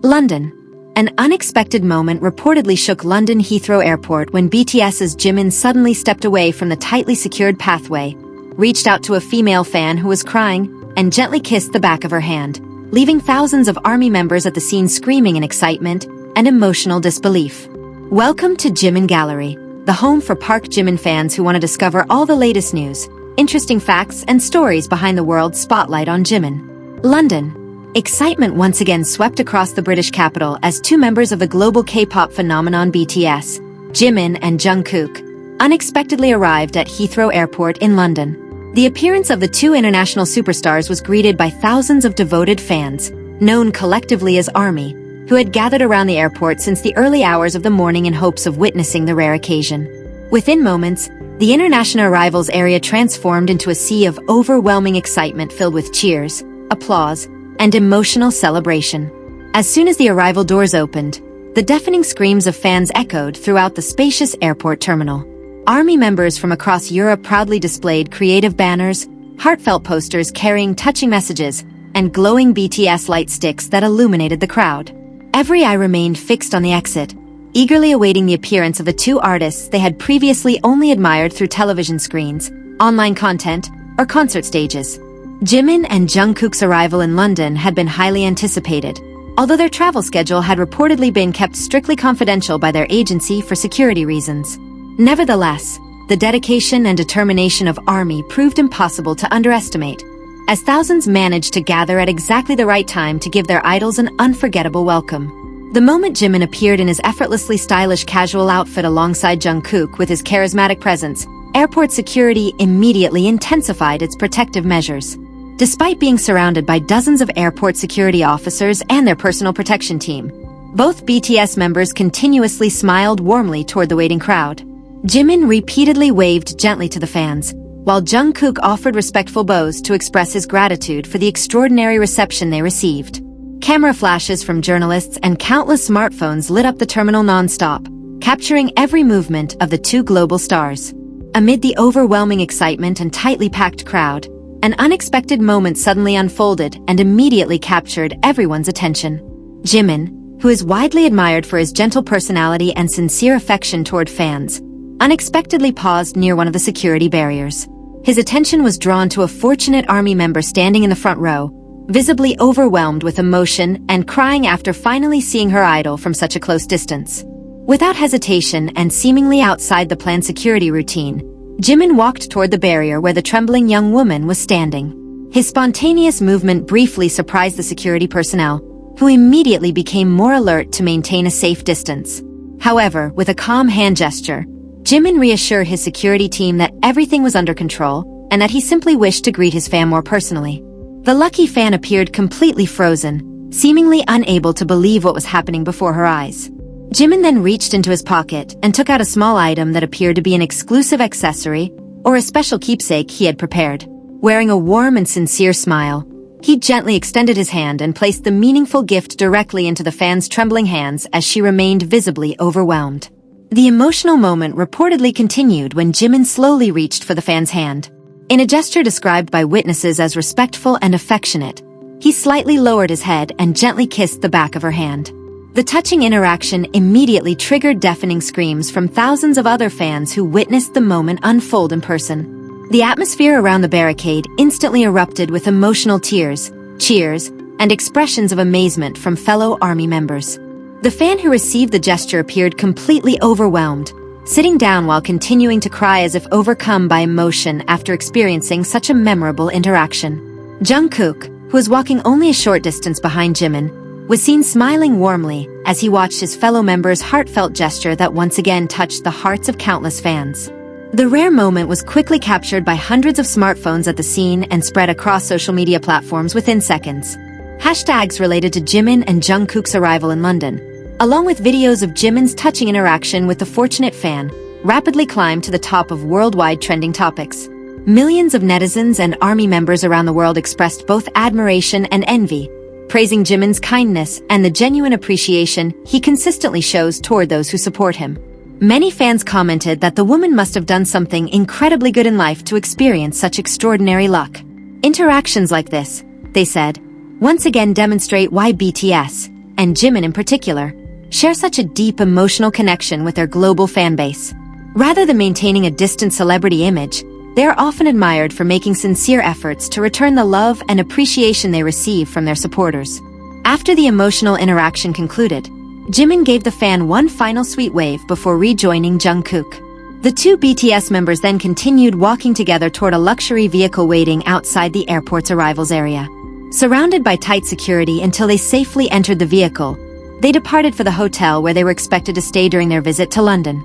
London. An unexpected moment reportedly shook London Heathrow Airport when BTS's Jimin suddenly stepped away from the tightly secured pathway, reached out to a female fan who was crying, and gently kissed the back of her hand, leaving thousands of ARMY members at the scene screaming in excitement and emotional disbelief. Welcome to Jimin Gallery, the home for Park Jimin fans who want to discover all the latest news, interesting facts, and stories behind the world's spotlight on Jimin. London. Excitement once again swept across the British capital as two members of the global K-pop phenomenon BTS, Jimin and Jungkook, unexpectedly arrived at Heathrow Airport in London. The appearance of the two international superstars was greeted by thousands of devoted fans, known collectively as ARMY, who had gathered around the airport since the early hours of the morning in hopes of witnessing the rare occasion. Within moments, the international arrivals area transformed into a sea of overwhelming excitement filled with cheers, applause, and emotional celebration. As soon as the arrival doors opened, the deafening screams of fans echoed throughout the spacious airport terminal. ARMY members from across Europe proudly displayed creative banners, heartfelt posters carrying touching messages, and glowing BTS light sticks that illuminated the crowd. Every eye remained fixed on the exit, eagerly awaiting the appearance of the two artists they had previously only admired through television screens, online content, or concert stages. Jimin and Jungkook's arrival in London had been highly anticipated, although their travel schedule had reportedly been kept strictly confidential by their agency for security reasons. Nevertheless, the dedication and determination of ARMY proved impossible to underestimate, as thousands managed to gather at exactly the right time to give their idols an unforgettable welcome. The moment Jimin appeared in his effortlessly stylish casual outfit alongside Jungkook with his charismatic presence, airport security immediately intensified its protective measures. Despite being surrounded by dozens of airport security officers and their personal protection team, both BTS members continuously smiled warmly toward the waiting crowd. Jimin repeatedly waved gently to the fans, while Jungkook offered respectful bows to express his gratitude for the extraordinary reception they received. Camera flashes from journalists and countless smartphones lit up the terminal non-stop, capturing every movement of the two global stars. Amid the overwhelming excitement and tightly packed crowd, an unexpected moment suddenly unfolded and immediately captured everyone's attention. Jimin, who is widely admired for his gentle personality and sincere affection toward fans, unexpectedly paused near one of the security barriers. His attention was drawn to a fortunate ARMY member standing in the front row, visibly overwhelmed with emotion and crying after finally seeing her idol from such a close distance. Without hesitation and seemingly outside the planned security routine, Jimin walked toward the barrier where the trembling young woman was standing. His spontaneous movement briefly surprised the security personnel, who immediately became more alert to maintain a safe distance. However, with a calm hand gesture, Jimin reassured his security team that everything was under control and that he simply wished to greet his fan more personally. The lucky fan appeared completely frozen, seemingly unable to believe what was happening before her eyes. Jimin then reached into his pocket and took out a small item that appeared to be an exclusive accessory or a special keepsake he had prepared. Wearing a warm and sincere smile, he gently extended his hand and placed the meaningful gift directly into the fan's trembling hands as she remained visibly overwhelmed. The emotional moment reportedly continued when Jimin slowly reached for the fan's hand. In a gesture described by witnesses as respectful and affectionate, he slightly lowered his head and gently kissed the back of her hand. The touching interaction immediately triggered deafening screams from thousands of other fans who witnessed the moment unfold in person. The atmosphere around the barricade instantly erupted with emotional tears, cheers, and expressions of amazement from fellow ARMY members. The fan who received the gesture appeared completely overwhelmed, sitting down while continuing to cry as if overcome by emotion after experiencing such a memorable interaction. Jungkook, who was walking only a short distance behind Jimin, was seen smiling warmly as he watched his fellow members' heartfelt gesture that once again touched the hearts of countless fans. The rare moment was quickly captured by hundreds of smartphones at the scene and spread across social media platforms within seconds. Hashtags related to Jimin and Jungkook's arrival in London, along with videos of Jimin's touching interaction with the fortunate fan, rapidly climbed to the top of worldwide trending topics. Millions of netizens and ARMY members around the world expressed both admiration and envy, praising Jimin's kindness and the genuine appreciation he consistently shows toward those who support him. Many fans commented that the woman must have done something incredibly good in life to experience such extraordinary luck. Interactions like this, they said, once again demonstrate why BTS, and Jimin in particular, share such a deep emotional connection with their global fan base. Rather than maintaining a distant celebrity image, they are often admired for making sincere efforts to return the love and appreciation they receive from their supporters. After the emotional interaction concluded, Jimin gave the fan one final sweet wave before rejoining Jungkook. The two BTS members then continued walking together toward a luxury vehicle waiting outside the airport's arrivals area. Surrounded by tight security until they safely entered the vehicle, they departed for the hotel where they were expected to stay during their visit to London.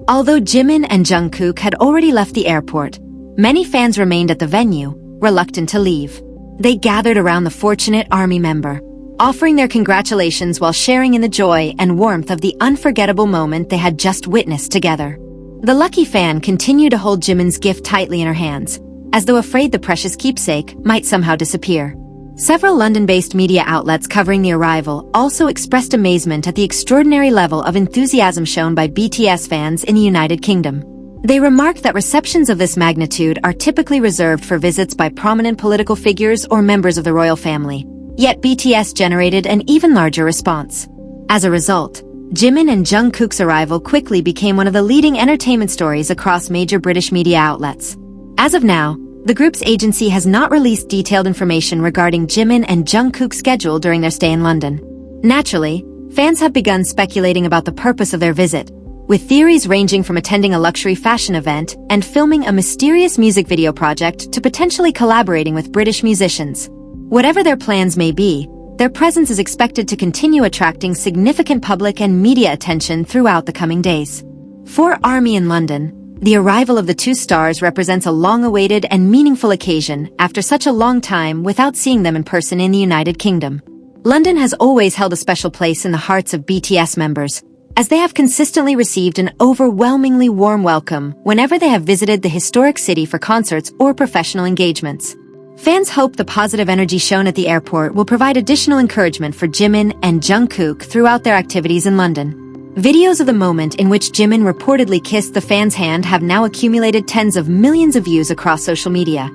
Although Jimin and Jungkook had already left the airport, many fans remained at the venue, reluctant to leave. They gathered around the fortunate ARMY member, offering their congratulations while sharing in the joy and warmth of the unforgettable moment they had just witnessed together. The lucky fan continued to hold Jimin's gift tightly in her hands, as though afraid the precious keepsake might somehow disappear. Several London-based media outlets covering the arrival also expressed amazement at the extraordinary level of enthusiasm shown by BTS fans in the United Kingdom. They remarked that receptions of this magnitude are typically reserved for visits by prominent political figures or members of the royal family, yet BTS generated an even larger response. As a result, Jimin and Jungkook's arrival quickly became one of the leading entertainment stories across major British media outlets. As of now, the group's agency has not released detailed information regarding Jimin and Jungkook's schedule during their stay in London. Naturally, fans have begun speculating about the purpose of their visit, with theories ranging from attending a luxury fashion event and filming a mysterious music video project to potentially collaborating with British musicians. Whatever their plans may be, their presence is expected to continue attracting significant public and media attention throughout the coming days. For ARMY in London, the arrival of the two stars represents a long-awaited and meaningful occasion after such a long time without seeing them in person in the United Kingdom. London has always held a special place in the hearts of BTS members, as they have consistently received an overwhelmingly warm welcome whenever they have visited the historic city for concerts or professional engagements. Fans hope the positive energy shown at the airport will provide additional encouragement for Jimin and Jungkook throughout their activities in London. Videos of the moment in which Jimin reportedly kissed the fan's hand have now accumulated tens of millions of views across social media,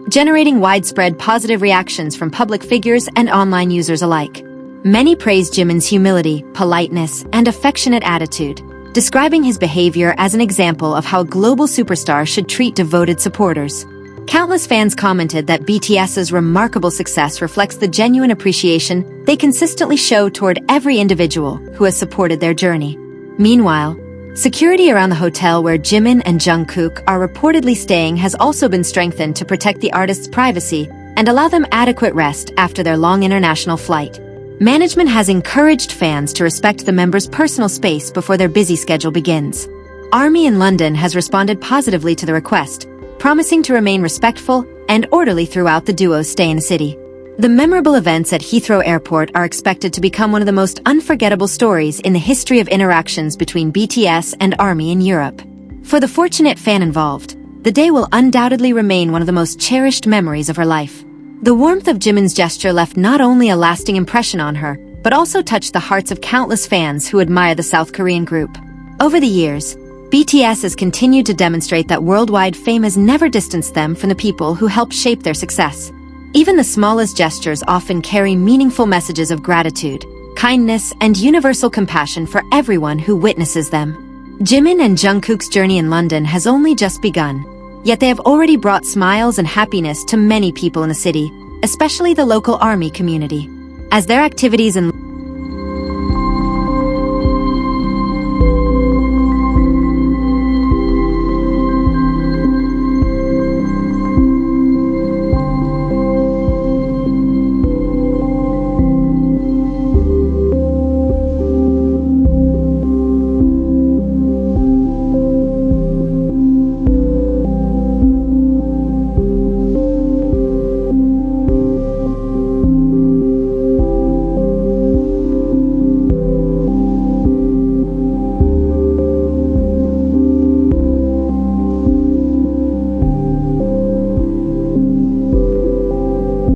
generating widespread positive reactions from public figures and online users alike. Many praise Jimin's humility, politeness, and affectionate attitude, describing his behavior as an example of how a global superstar should treat devoted supporters. Countless fans commented that BTS's remarkable success reflects the genuine appreciation they consistently show toward every individual who has supported their journey. Meanwhile, security around the hotel where Jimin and Jungkook are reportedly staying has also been strengthened to protect the artists' privacy and allow them adequate rest after their long international flight. Management has encouraged fans to respect the members' personal space before their busy schedule begins. ARMY in London has responded positively to the request, promising to remain respectful and orderly throughout the duo's stay in the city. The memorable events at Heathrow Airport are expected to become one of the most unforgettable stories in the history of interactions between BTS and ARMY in Europe. For the fortunate fan involved, the day will undoubtedly remain one of the most cherished memories of her life. The warmth of Jimin's gesture left not only a lasting impression on her, but also touched the hearts of countless fans who admire the South Korean group. Over the years, BTS has continued to demonstrate that worldwide fame has never distanced them from the people who helped shape their success. Even the smallest gestures often carry meaningful messages of gratitude, kindness, and universal compassion for everyone who witnesses them. Jimin and Jungkook's journey in London has only just begun, yet they have already brought smiles and happiness to many people in the city, especially the local ARMY community. As their activities in